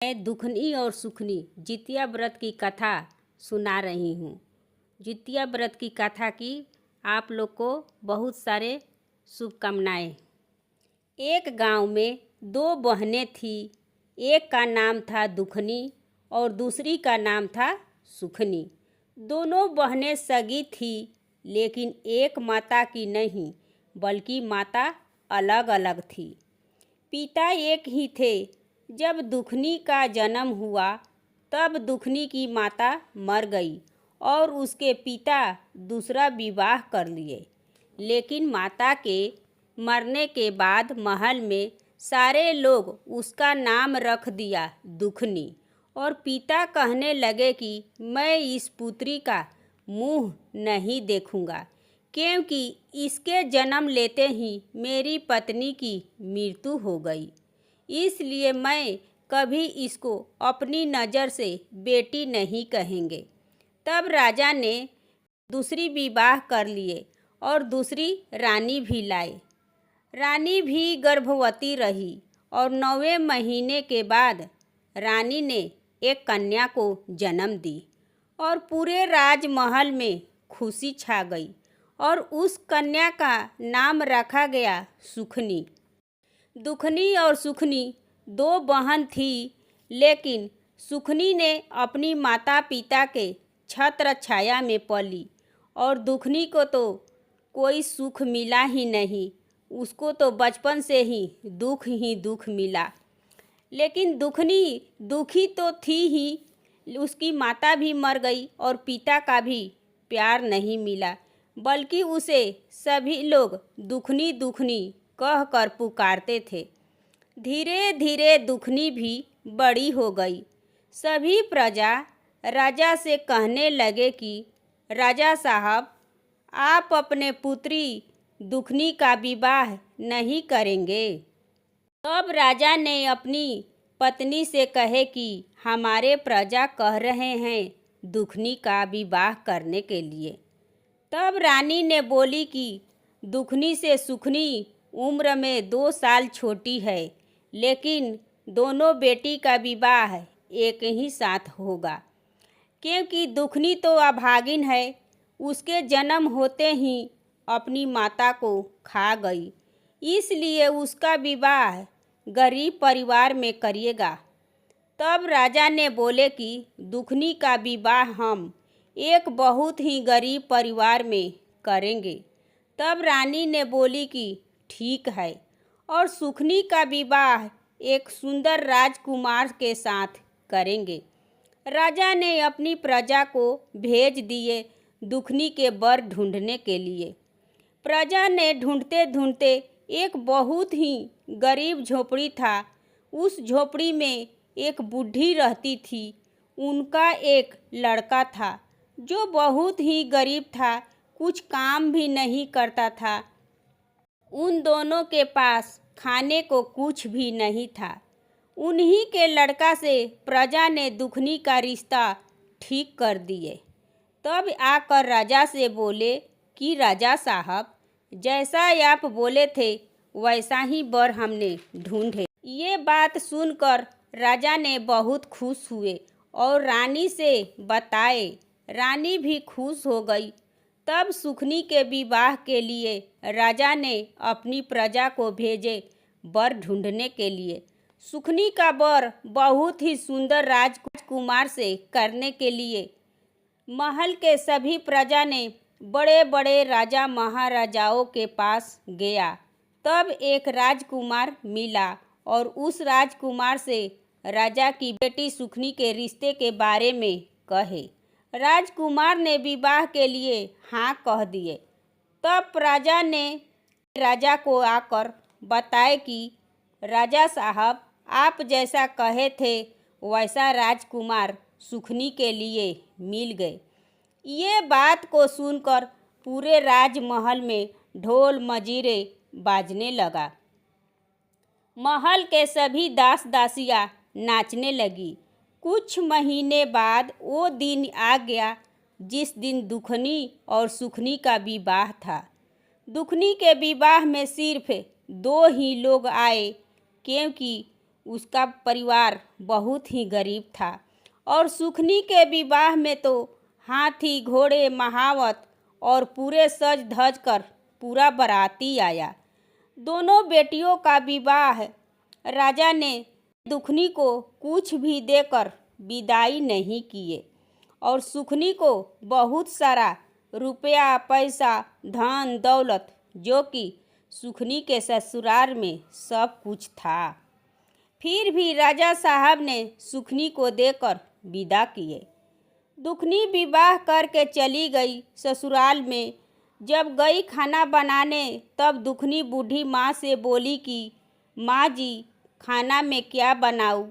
मैं दुखनी और सुखनी जितिया व्रत की कथा सुना रही हूँ। जितिया व्रत की कथा की आप लोग को बहुत सारे शुभकामनाएं। एक गांव में दो बहनें थी। एक का नाम था दुखनी और दूसरी का नाम था सुखनी। दोनों बहनें सगी थी, लेकिन एक माता की नहीं बल्कि माता अलग अलग थी। पिता एक ही थे। जब दुखनी का जन्म हुआ तब दुखनी की माता मर गई और उसके पिता दूसरा विवाह कर लिए। लेकिन माता के मरने के बाद महल में सारे लोग उसका नाम रख दिया दुखनी, और पिता कहने लगे कि मैं इस पुत्री का मुंह नहीं देखूंगा, क्योंकि इसके जन्म लेते ही मेरी पत्नी की मृत्यु हो गई। इसलिए मैं कभी इसको अपनी नज़र से बेटी नहीं कहेंगे। तब राजा ने दूसरी विवाह कर लिए और दूसरी रानी भी लाए। रानी भी गर्भवती रही और 9वें महीने के बाद रानी ने एक कन्या को जन्म दी और पूरे राजमहल में खुशी छा गई और उस कन्या का नाम रखा गया सुखनी। दुखनी और सुखनी दो बहन थी, लेकिन सुखनी ने अपनी माता पिता के छत्र छाया में पली और दुखनी को तो कोई सुख मिला ही नहीं। उसको तो बचपन से ही दुख मिला। लेकिन दुखनी दुखी तो थी ही, उसकी माता भी मर गई और पिता का भी प्यार नहीं मिला, बल्कि उसे सभी लोग दुखनी दुखनी कह कर पुकारते थे। धीरे धीरे दुखनी भी बड़ी हो गई। सभी प्रजा राजा से कहने लगे कि राजा साहब, आप अपने पुत्री दुखनी का विवाह नहीं करेंगे। तब राजा ने अपनी पत्नी से कहे कि हमारे प्रजा कह रहे हैं दुखनी का विवाह करने के लिए। तब रानी ने बोली कि दुखनी से सुखनी उम्र में 2 साल छोटी है, लेकिन दोनों बेटी का विवाह एक ही साथ होगा, क्योंकि दुखनी तो अभागिन है। उसके जन्म होते ही अपनी माता को खा गई, इसलिए उसका विवाह गरीब परिवार में करिएगा। तब राजा ने बोले कि दुखनी का विवाह हम एक बहुत ही गरीब परिवार में करेंगे। तब रानी ने बोली कि ठीक है, और सुखनी का विवाह एक सुंदर राजकुमार के साथ करेंगे। राजा ने अपनी प्रजा को भेज दिए दुखनी के वर ढूंढने के लिए। प्रजा ने ढूंढते ढूंढते एक बहुत ही गरीब झोपड़ी था। उस झोपड़ी में एक बूढ़ी रहती थी। उनका एक लड़का था जो बहुत ही गरीब था, कुछ काम भी नहीं करता था। उन दोनों के पास खाने को कुछ भी नहीं था। उन्हीं के लड़का से प्रजा ने दुखनी का रिश्ता ठीक कर दिए। तब आकर राजा से बोले कि राजा साहब, जैसा आप बोले थे वैसा ही वर हमने ढूंढे। ये बात सुनकर राजा ने बहुत खुश हुए और रानी से बताए। रानी भी खुश हो गई। तब सुखनी के विवाह के लिए राजा ने अपनी प्रजा को भेजे वर ढूंढने के लिए। सुखनी का वर बहुत ही सुंदर राजकुमार से करने के लिए महल के सभी प्रजा ने बड़े बड़े राजा महाराजाओं के पास गया। तब एक राजकुमार मिला और उस राजकुमार से राजा की बेटी सुखनी के रिश्ते के बारे में कहे। राजकुमार ने विवाह के लिए हाँ कह दिए। तब राजा ने राजा को आकर बताए कि राजा साहब, आप जैसा कहे थे वैसा राजकुमार सुखनी के लिए मिल गए। ये बात को सुनकर पूरे राजमहल में ढोल मजीरे बाजने लगा। महल के सभी दास दासियां नाचने लगी। कुछ महीने बाद वो दिन आ गया जिस दिन दुखनी और सुखनी का विवाह था। दुखनी के विवाह में सिर्फ 2 ही लोग आए, क्योंकि उसका परिवार बहुत ही गरीब था और सुखनी के विवाह में तो हाथी घोड़े महावत और पूरे सज धज कर पूरा बाराती आया। दोनों बेटियों का विवाह राजा ने दुखनी को कुछ भी देकर विदाई नहीं किए और सुखनी को बहुत सारा रुपया पैसा धन दौलत जो कि सुखनी के ससुराल में सब कुछ था, फिर भी राजा साहब ने सुखनी को देकर विदा किए। दुखनी विवाह करके चली गई ससुराल में। जब गई खाना बनाने तब दुखनी बूढ़ी माँ से बोली कि माँ जी खाना में क्या बनाऊँ।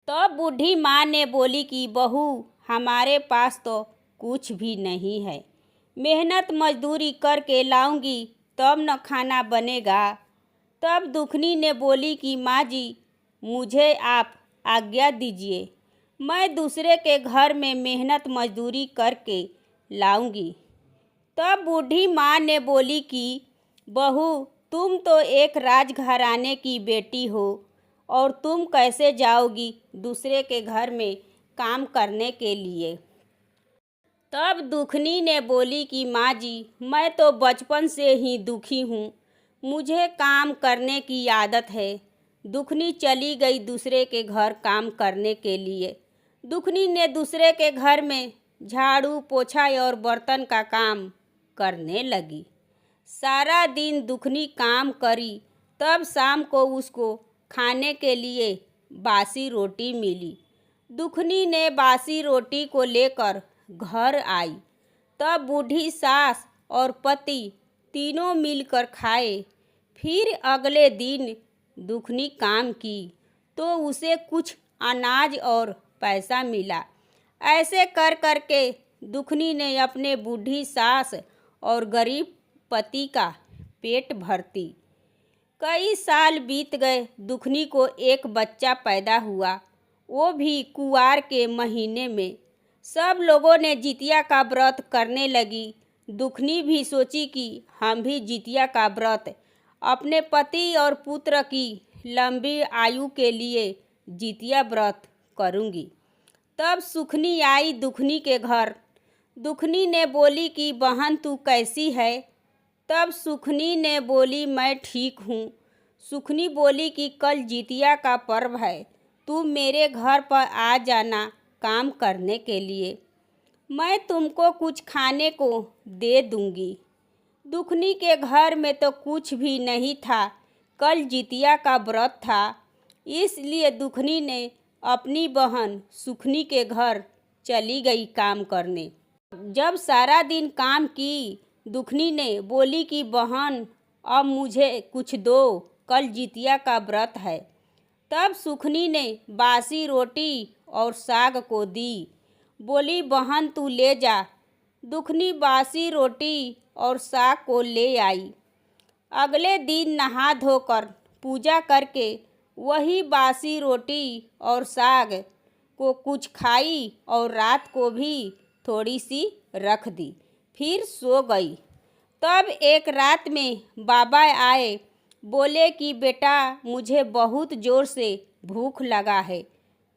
तब बूढ़ी माँ ने बोली कि बहू हमारे पास तो कुछ भी नहीं है, मेहनत मजदूरी करके लाऊंगी तब न खाना बनेगा। तब दुखनी ने बोली कि माँ जी मुझे आप आज्ञा दीजिए, मैं दूसरे के घर में मेहनत मजदूरी करके लाऊंगी। तब बूढ़ी माँ ने बोली कि बहू तुम तो एक राजघराने की बेटी हो और तुम कैसे जाओगी दूसरे के घर में काम करने के लिए। तब दुखनी ने बोली कि माँ जी मैं तो बचपन से ही दुखी हूँ, मुझे काम करने की आदत है। दुखनी चली गई दूसरे के घर काम करने के लिए। दुखनी ने दूसरे के घर में झाड़ू पोछा और बर्तन का काम करने लगी। सारा दिन दुखनी काम करी, तब शाम को उसको खाने के लिए बासी रोटी मिली। दुखनी ने बासी रोटी को लेकर घर आई। तब बूढ़ी सास और पति तीनों मिलकर खाए। फिर अगले दिन दुखनी काम की तो उसे कुछ अनाज और पैसा मिला। ऐसे कर करके दुखनी ने अपने बूढ़ी सास और गरीब पति का पेट भरती। कई साल बीत गए। दुखनी को एक बच्चा पैदा हुआ, वो भी कुंवार के महीने में। सब लोगों ने जितिया का व्रत करने लगी। दुखनी भी सोची कि हम भी जितिया का व्रत अपने पति और पुत्र की लंबी आयु के लिए जितिया व्रत करूंगी। तब सुखनी आई दुखनी के घर। दुखनी ने बोली कि बहन तू कैसी है। तब सुखनी ने बोली मैं ठीक हूँ। सुखनी बोली कि कल जितिया का पर्व है, तू मेरे घर पर आ जाना काम करने के लिए, मैं तुमको कुछ खाने को दे दूंगी। दुखनी के घर में तो कुछ भी नहीं था, कल जितिया का व्रत था, इसलिए दुखनी ने अपनी बहन सुखनी के घर चली गई काम करने। जब सारा दिन काम की, दुखनी ने बोली कि बहन अब मुझे कुछ दो, कल जितिया का व्रत है। तब सुखनी ने बासी रोटी और साग को दी। बोली बहन तू ले जा। दुखनी बासी रोटी और साग को ले आई। अगले दिन नहा धोकर पूजा करके वही बासी रोटी और साग को कुछ खाई और रात को भी थोड़ी सी रख दी, फिर सो गई। तब एक रात में बाबा आए, बोले कि बेटा मुझे बहुत ज़ोर से भूख लगा है,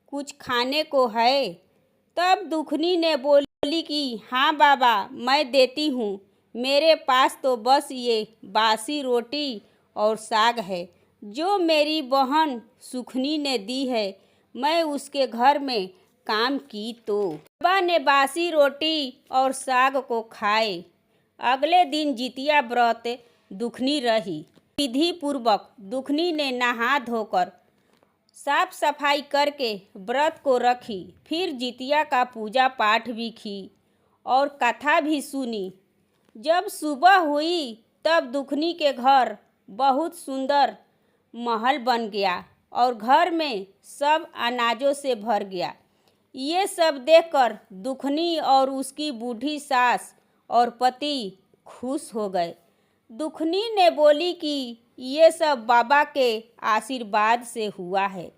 कुछ खाने को है। तब दुखनी ने बोली कि हाँ बाबा मैं देती हूँ, मेरे पास तो बस ये बासी रोटी और साग है जो मेरी बहन सुखनी ने दी है, मैं उसके घर में काम की तो। बाबा ने बासी रोटी और साग को खाए। अगले दिन जितिया व्रत दुखनी रही। विधि पूर्वक दुखनी ने नहा धोकर साफ सफाई करके व्रत को रखी। फिर जितिया का पूजा पाठ भी की और कथा भी सुनी। जब सुबह हुई तब दुखनी के घर बहुत सुंदर महल बन गया और घर में सब अनाजों से भर गया। ये सब देखकर दुखनी और उसकी बूढ़ी सास और पति खुश हो गए। दुखनी ने बोली कि ये सब बाबा के आशीर्वाद से हुआ है।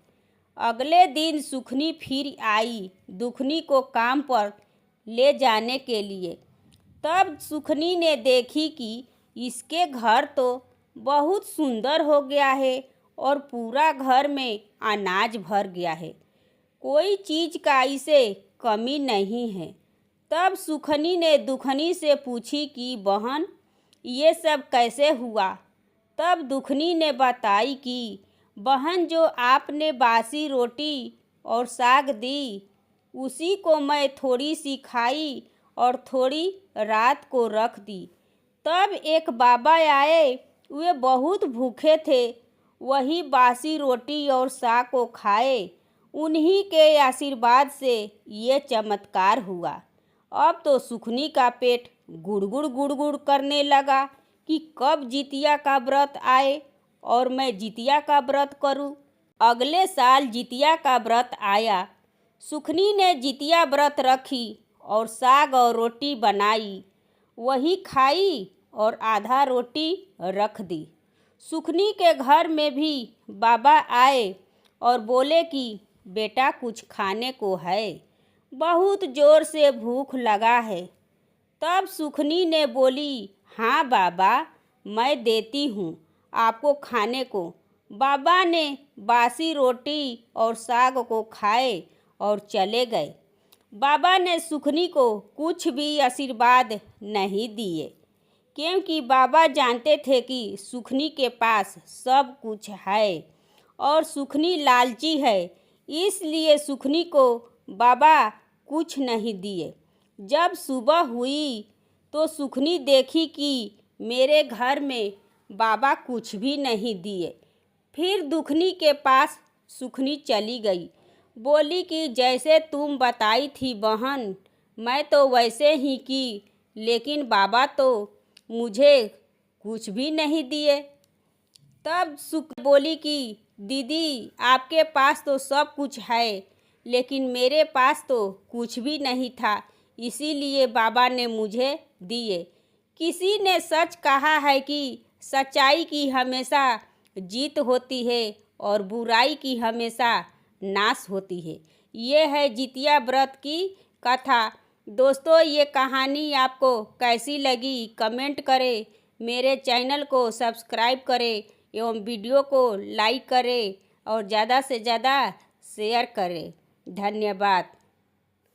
अगले दिन सुखनी फिर आई दुखनी को काम पर ले जाने के लिए। तब सुखनी ने देखी कि इसके घर तो बहुत सुंदर हो गया है और पूरा घर में अनाज भर गया है। कोई चीज़ का इसे कमी नहीं है। तब सुखनी ने दुखनी से पूछी कि बहन, ये सब कैसे हुआ? तब दुखनी ने बताई कि बहन, जो आपने बासी रोटी और साग दी, उसी को मैं थोड़ी सी खाई और थोड़ी रात को रख दी। तब एक बाबा आए, वे बहुत भूखे थे, वही बासी रोटी और साग को खाए। उन्हीं के आशीर्वाद से ये चमत्कार हुआ। अब तो सुखनी का पेट गुड़गुड़ गुड़गुड़ करने लगा कि कब जितिया का व्रत आए और मैं जितिया का व्रत करूं। अगले साल जितिया का व्रत आया। सुखनी ने जितिया व्रत रखी और साग और रोटी बनाई, वही खाई और आधा रोटी रख दी। सुखनी के घर में भी बाबा आए और बोले कि बेटा, कुछ खाने को है, बहुत जोर से भूख लगा है। तब सुखनी ने बोली, हाँ बाबा, मैं देती हूँ आपको खाने को। बाबा ने बासी रोटी और साग को खाए और चले गए। बाबा ने सुखनी को कुछ भी आशीर्वाद नहीं दिए, क्योंकि बाबा जानते थे कि सुखनी के पास सब कुछ है और सुखनी लालची है, इसलिए सुखनी को बाबा कुछ नहीं दिए। जब सुबह हुई तो सुखनी देखी कि मेरे घर में बाबा कुछ भी नहीं दिए। फिर दुखनी के पास सुखनी चली गई, बोली कि जैसे तुम बताई थी बहन, मैं तो वैसे ही की, लेकिन बाबा तो मुझे कुछ भी नहीं दिए। तब सुख बोली कि दीदी, आपके पास तो सब कुछ है, लेकिन मेरे पास तो कुछ भी नहीं था, इसीलिए बाबा ने मुझे दिए। किसी ने सच कहा है कि सच्चाई की हमेशा जीत होती है और बुराई की हमेशा नाश होती है। ये है जितिया व्रत की कथा। दोस्तों, ये कहानी आपको कैसी लगी कमेंट करें, मेरे चैनल को सब्सक्राइब करें एवं वीडियो को लाइक करें और ज़्यादा से ज़्यादा शेयर करें। धन्यवाद।